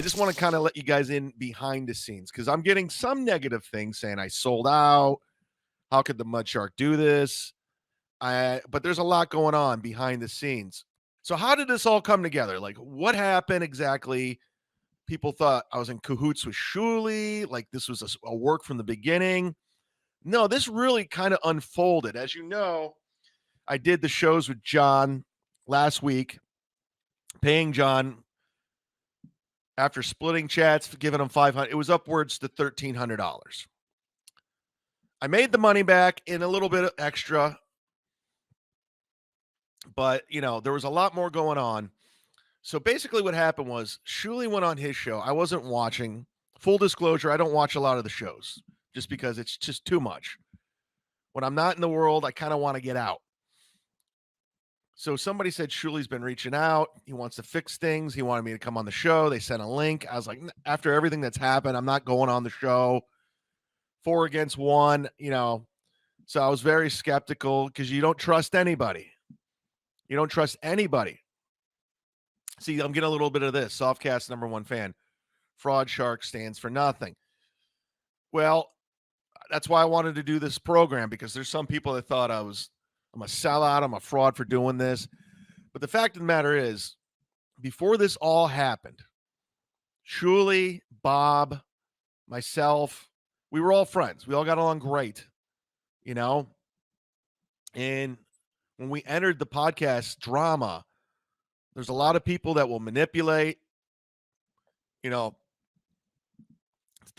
just want to kind of let you guys in behind the scenes because I'm getting some negative things saying I sold out. How could the Mud Shark do this? But there's a lot going on behind the scenes. So how did this all come together? Like, what happened exactly? People thought I was in cahoots with Shuli, like this was a work from the beginning. No, this really kind of unfolded. As you know, I did the shows with John last week, paying John after splitting chats, giving him 500. It was upwards to $1,300. I made the money back in a little bit extra, but there was a lot more going on. So basically what happened was Shuli went on his show. I wasn't watching. Full disclosure, I don't watch a lot of the shows just because it's just too much. When I'm not in the world, I kind of want to get out. So somebody said Shuli's been reaching out. He wants to fix things. He wanted me to come on the show. They sent a link. I was like, after everything that's happened, I'm not going on the show. 4 against 1, So I was very skeptical because you don't trust anybody. You don't trust anybody. See, I'm getting a little bit of this. Softcast #1 fan. Fraud Shark stands for nothing. Well, that's why I wanted to do this program, because there's some people that thought I'm a sellout, I'm a fraud for doing this. But the fact of the matter is, before this all happened, Shuli, Bob, myself, we were all friends. We all got along great, And when we entered the podcast drama, there's a lot of people that will manipulate, the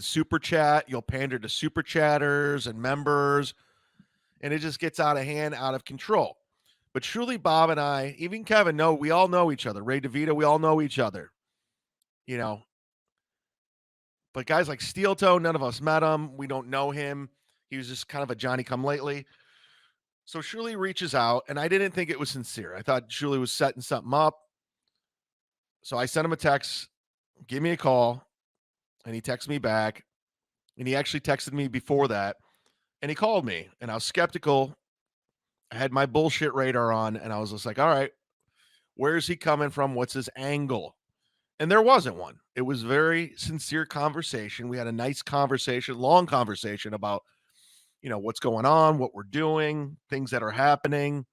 super chat. You'll pander to super chatters and members, and it just gets out of hand, out of control. But truly, Bob and I, even Kevin, we all know each other. Ray DeVito, we all know each other, But guys like Steel Toe, none of us met him. We don't know him. He was just kind of a Johnny-come-lately. So Shuli reaches out, and I didn't think it was sincere. I thought Shuli was setting something up. So I sent him a text, give me a call, and he texted me back. And he actually texted me before that, and he called me, and I was skeptical. I had my bullshit radar on, and I was just like, all right, where's he coming from? What's his angle? And there wasn't one. It was very sincere conversation. We had a nice conversation, long conversation about, what's going on, what we're doing, things that are happening.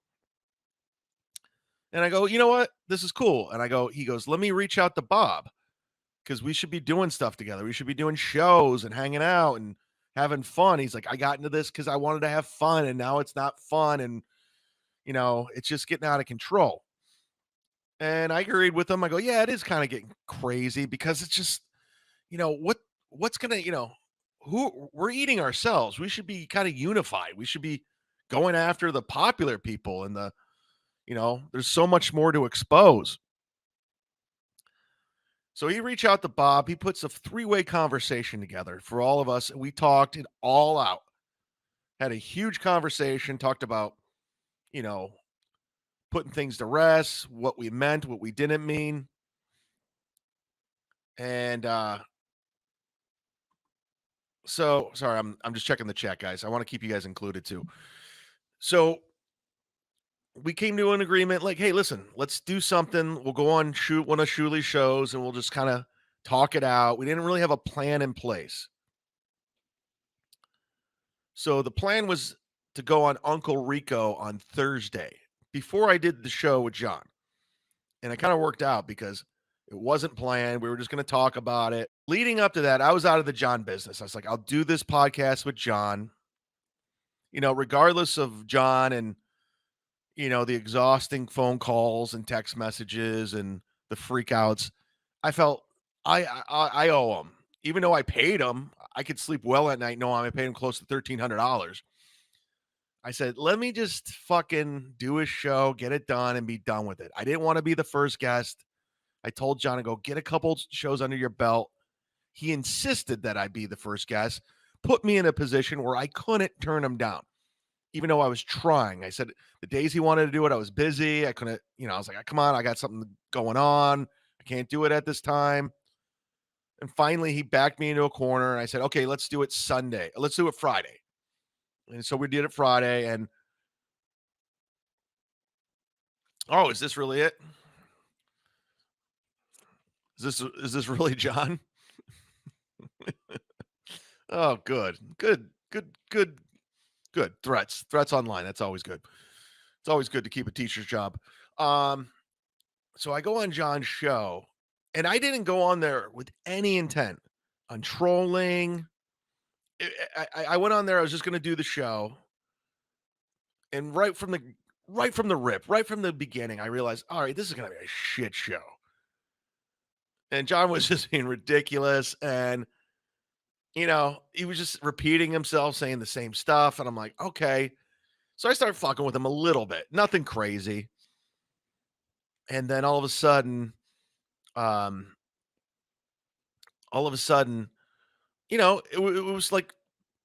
And I go, you know what? This is cool. And he goes, let me reach out to Bob, because we should be doing stuff together. We should be doing shows and hanging out and having fun. He's like, I got into this because I wanted to have fun, and now it's not fun. And, it's just getting out of control. And I agreed with him. I go, yeah, it is kind of getting crazy, because it's just, what's going to, who we're eating ourselves. We should be kind of unified. We should be going after the popular people, and there's so much more to expose. So he reached out to Bob. He puts a 3-way conversation together for all of us. And we talked it all out. Had a huge conversation, talked about, putting things to rest, what we meant, what we didn't mean. And so sorry, I'm just checking the chat, guys. I want to keep you guys included too. So we came to an agreement, like, hey, listen, let's do something. We'll go on shoot one of Shuli's shows, and we'll just kind of talk it out. We didn't really have a plan in place. So the plan was to go on Uncle Rico on Thursday before I did the show with John. And it kind of worked out because it wasn't planned. We were just going to talk about it. Leading up to that, I was out of the John business. I was like, I'll do this podcast with John, regardless of John and, the exhausting phone calls and text messages and the freakouts. I felt I owe him. Even though I paid him, I could sleep well at night knowing I paid him close to $1,300. I said, let me just fucking do a show, get it done, and be done with it. I didn't want to be the first guest. I told John to go get a couple shows under your belt. He insisted that I be the first guest, put me in a position where I couldn't turn him down, even though I was trying. I said the days he wanted to do it, I was busy. I couldn't, I was like, come on, I got something going on. I can't do it at this time. And finally, he backed me into a corner. And I said, okay, let's do it Sunday. Let's do it Friday. And so we did it Friday. And oh, is this really it? Is this really John? Oh, good. Good. Good. Good. Good. Threats online. That's always good. It's always good to keep a teacher's job. Um, so I go on John's show, and I didn't go on there with any intent on trolling. I went on there. I was just going to do the show, and right from the rip, right from the beginning, I realized, all right, this is going to be a shit show. And John was just being ridiculous, and he was just repeating himself, saying the same stuff, and I'm like, okay. So I started fucking with him a little bit, nothing crazy, and then um, all of a sudden, it was like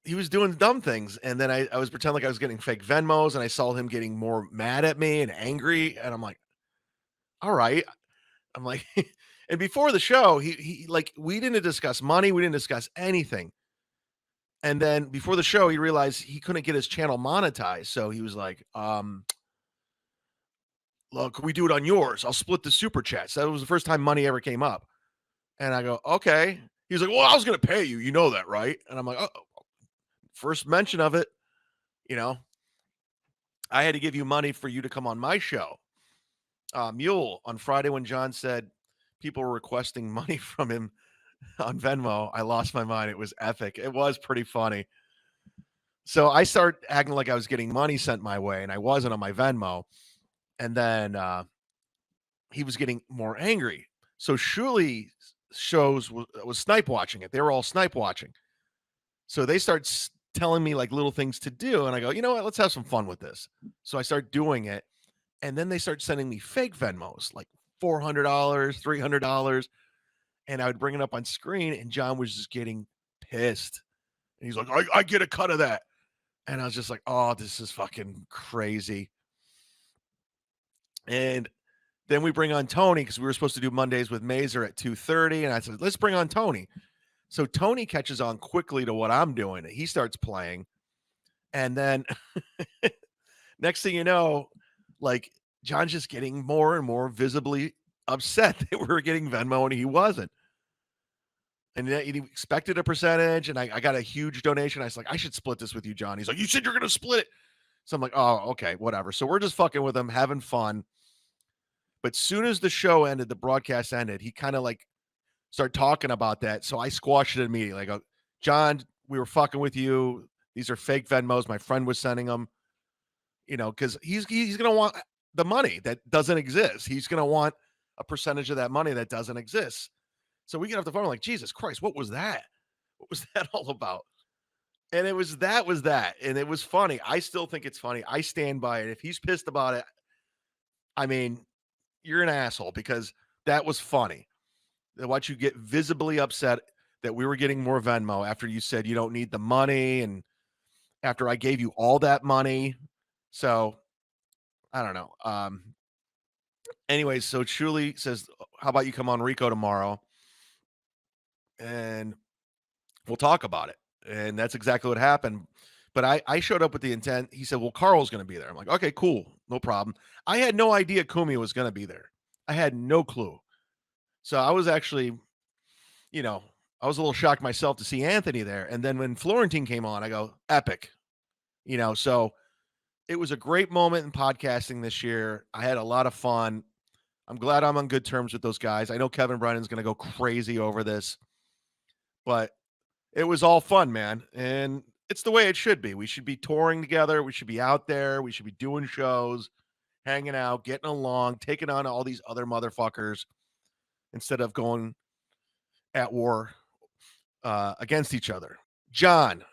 he was doing dumb things, and then I was pretending like I was getting fake Venmos, and I saw him getting more mad at me and angry, and I'm like, "All right." I'm like and before the show, he like, we didn't discuss money, we didn't discuss anything, and then before the show, he realized he couldn't get his channel monetized, so he was like, "Look, can we do it on yours? I'll split the super chats." That was the first time money ever came up, and I go, "Okay." He's like, "Well, I was gonna pay you, you know that, right?" And I'm like, "Oh, first mention of it, you know, I had to give you money for you to come on my show." Mule, on Friday when John said people were requesting money from him on Venmo, I lost my mind. It was epic. It was pretty funny. So I started acting like I was getting money sent my way, and I wasn't on my Venmo. And then he was getting more angry. So Shuli shows was snipe watching it. They were all snipe watching. So they start telling me like little things to do, and I go, you know what? Let's have some fun with this. So I start doing it, and then they start sending me fake Venmos, like $400, $300, and I would bring it up on screen, and John was just getting pissed. And he's like, I get a cut of that. And I was just like, oh, this is fucking crazy. And then we bring on Tony because we were supposed to do Mondays with Mazer at 2:30. And I said, let's bring on Tony. So Tony catches on quickly to what I'm doing. He starts playing. And then next thing you know, like John's just getting more and more visibly upset that we were getting Venmo and he wasn't. And then he expected a percentage, and I got a huge donation. I was like, I should split this with you, John. He's like, you said you're gonna split it. So I'm like, oh, okay, whatever. So we're just fucking with him, having fun. But soon as the show ended, the broadcast ended, he kind of like started talking about that. So I squashed it immediately. I go, John, we were fucking with you. These are fake Venmos. My friend was sending them, because he's gonna want the money that doesn't exist. He's gonna want a percentage of that money that doesn't exist. So we get off the phone, I'm like, Jesus Christ, what was that? What was that all about? And that was that. And it was funny. I still think it's funny. I stand by it. If he's pissed about it, I mean, you're an asshole because that was funny. To watch you get visibly upset that we were getting more Venmo after you said you don't need the money and after I gave you all that money. So I don't know. Anyways, so Shuli says, how about you come on Rico tomorrow? And we'll talk about it. And that's exactly what happened. But I showed up with the intent. He said, well, Carl's going to be there. I'm like, okay, cool. No problem. I had no idea Cumia was going to be there. I had no clue. So I was actually, you know, I was a little shocked myself to see Anthony there. And then when Florentine came on, I go, epic. So it was a great moment in podcasting this year. I had a lot of fun. I'm glad I'm on good terms with those guys. I know Kevin Brennan's going to go crazy over this, but it was all fun, man. And it's the way it should be. We should be touring together. We should be out there. We should be doing shows, hanging out, getting along, taking on all these other motherfuckers instead of going at war against each other. John,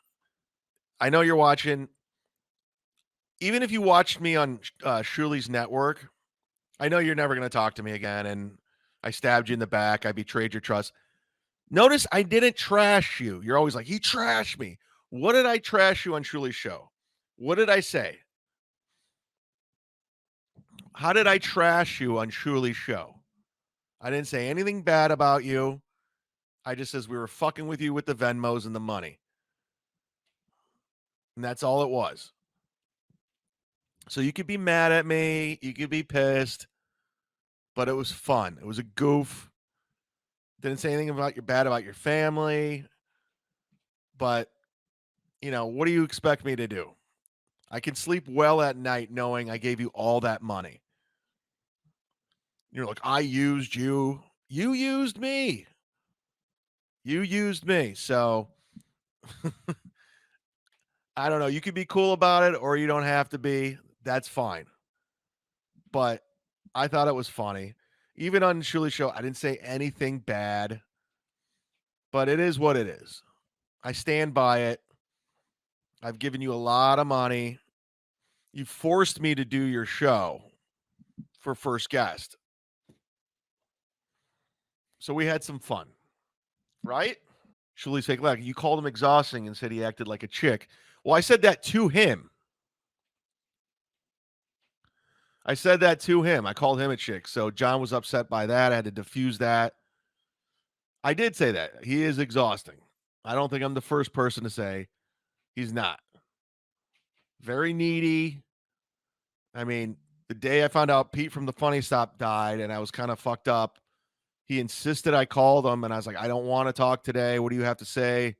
I know you're watching. Even if you watched me on Shuli's network, I know you're never going to talk to me again. And I stabbed you in the back. I betrayed your trust. Notice I didn't trash you. You're always like, he trashed me. What did I trash you on Shuli's show? What did I say? How did I trash you on Shuli's show? I didn't say anything bad about you. I just says we were fucking with you with the Venmos and the money. And that's all it was. So you could be mad at me. You could be pissed. But it was fun. It was a goof. Didn't say anything about your bad about your family, but what do you expect me to do? I can sleep well at night knowing I gave you all that money. You're like, I used you. You used me. You used me. So I don't know. You could be cool about it or you don't have to be. That's fine. But I thought it was funny. Even on Shuli's show, I didn't say anything bad, but it is what it is. I stand by it. I've given you a lot of money. You forced me to do your show for first guest. So we had some fun, right? Shuli's fake leg. You called him exhausting and said he acted like a chick. Well, I said that to him. I said that to him. I called him a chick. So John was upset by that. I had to diffuse that. I did say that. He is exhausting. I don't think I'm the first person to say he's not. Very needy. I mean, the day I found out Pete from the Funny Stop died and I was kind of fucked up, he insisted I called him and I was like, I don't want to talk today. What do you have to say?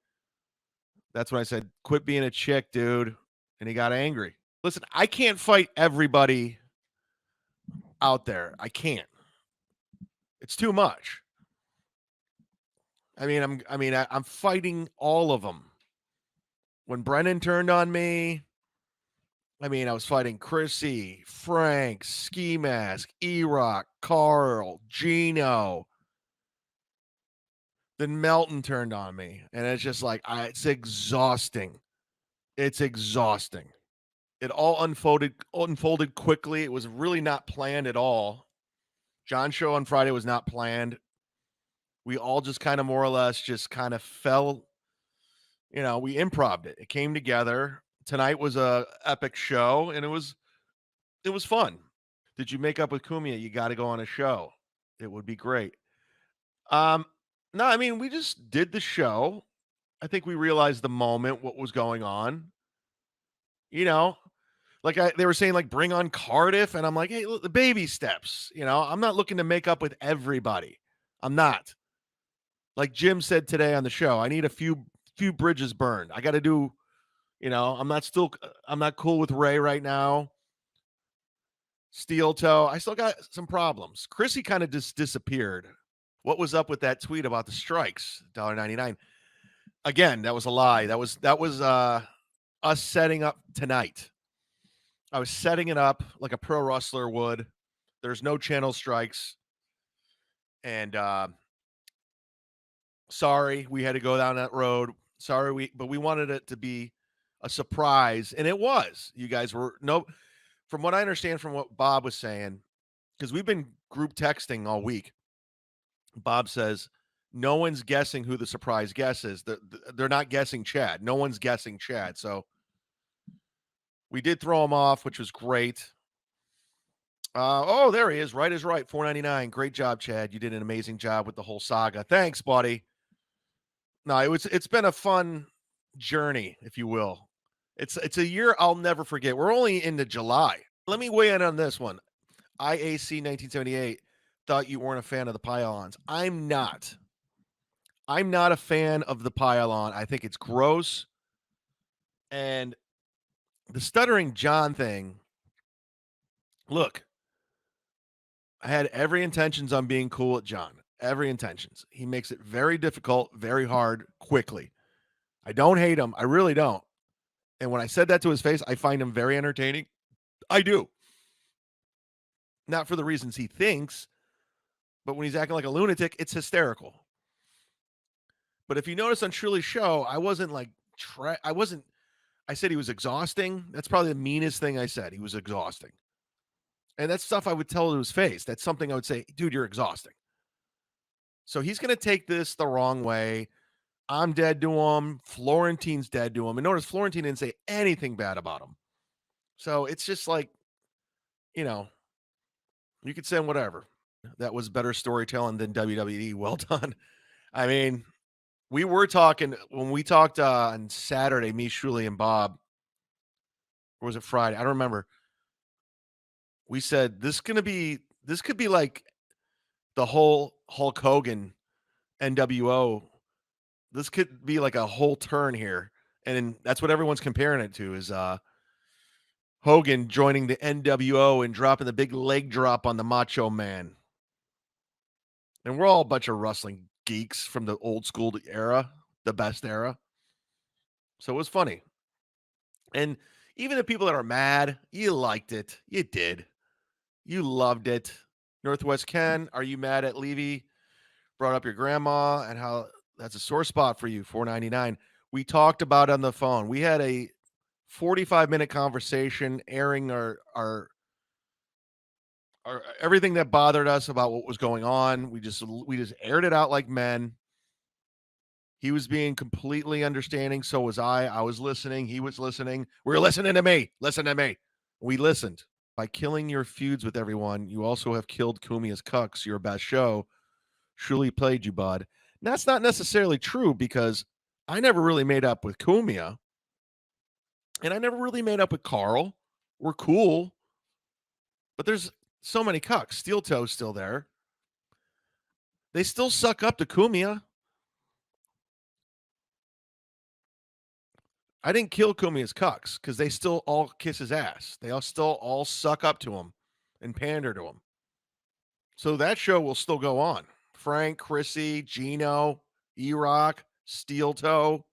That's when I said, quit being a chick, dude. And he got angry. Listen, I can't fight everybody out there. I can't. It's too much. I'm fighting all of them. When Brennan turned on me, I was fighting Chrissy, Frank, Ski Mask, E-Rock, Carl, Gino. Then Melton turned on me. And it's just like, it's exhausting. It's exhausting. It all unfolded quickly. It was really not planned at all. John's show on Friday was not planned. We all just kind of more or less just kind of fell, we improv'd it. It came together. Tonight was a epic show and it was fun. Did you make up with Cumia? You got to go on a show. It would be great. Um, no, we just did the show. I think we realized the moment what was going on. You know, like they were saying, like bring on Cardiff, and I'm like, hey, look, the baby steps. I'm not looking to make up with everybody. I'm not. Like Jim said today on the show, I need a few bridges burned. I got to do. I'm not cool with Ray right now. Steel toe. I still got some problems. Chrissy kind of just disappeared. What was up with that tweet about the strikes? $1.99. Again, that was a lie. That was us setting up tonight. I was setting it up like a pro wrestler would. There's no channel strikes. And sorry, we had to go down that road. But we wanted it to be a surprise, and it was. You guys were from what I understand from what Bob was saying, because we've been group texting all week. Bob says no one's guessing who the surprise guest is. They're not guessing Chad. No one's guessing Chad. So we did throw him off, which was great. There he is. Right is right. $4.99. Great job, Chad. You did an amazing job with the whole saga. Thanks, buddy. No, it's been a fun journey, if you will. It's a year I'll never forget. We're only into July. Let me weigh in on this one. IAC 1978 thought you weren't a fan of the pylons. I'm not. I'm not a fan of the pylon. I think it's gross. And the Stuttering John thing, look, I had every intentions on being cool with John. Every intentions. He makes it very difficult, very hard, quickly. I don't hate him. I really don't. And when I said that to his face, I find him very entertaining. I do. Not for the reasons he thinks, but when he's acting like a lunatic, it's hysterical. But if you notice on Shirley's show, I wasn't like, I said he was exhausting. That's probably the meanest thing I said. He was exhausting. And that's stuff I would tell to his face. That's something I would say, dude, you're exhausting. So he's going to take this the wrong way. I'm dead to him. Florentine's dead to him. And notice Florentine didn't say anything bad about him. So it's just like, you could say whatever. That was better storytelling than WWE. Well done. We were talking when we talked on Saturday, me, Shuley, and Bob. Or was it Friday? I don't remember. We said this could be like the whole Hulk Hogan NWO. This could be like a whole turn here. And that's what everyone's comparing it to is Hogan joining the NWO and dropping the big leg drop on the Macho Man. And we're all a bunch of wrestling geeks from the old school era, the best era. So it was funny. And even the people that are mad, you liked it. You did. You loved it. Northwest Ken, are you mad at Levy? Brought up your grandma and how that's a sore spot for you, 499. We talked about it on the phone. We had a 45-minute conversation airing our everything that bothered us about what was going on. We just aired it out like men. He was being completely understanding. So was I. I was listening. He was listening. We were listening to me. Listen to me. We listened. By killing your feuds with everyone, you also have killed Cumia's Cucks, your best show. Surely played you, bud. And that's not necessarily true because I never really made up with Cumia, and I never really made up with Carl. We're cool, but there's so many Cucks. Steel Toe's still there. They still suck up to Cumia. I didn't kill Cumia's Cucks because they still all kiss his ass. They all still all suck up to him and pander to him. So that show will still go on. Frank, Chrissy, Gino, E-Rock, Steel Toe.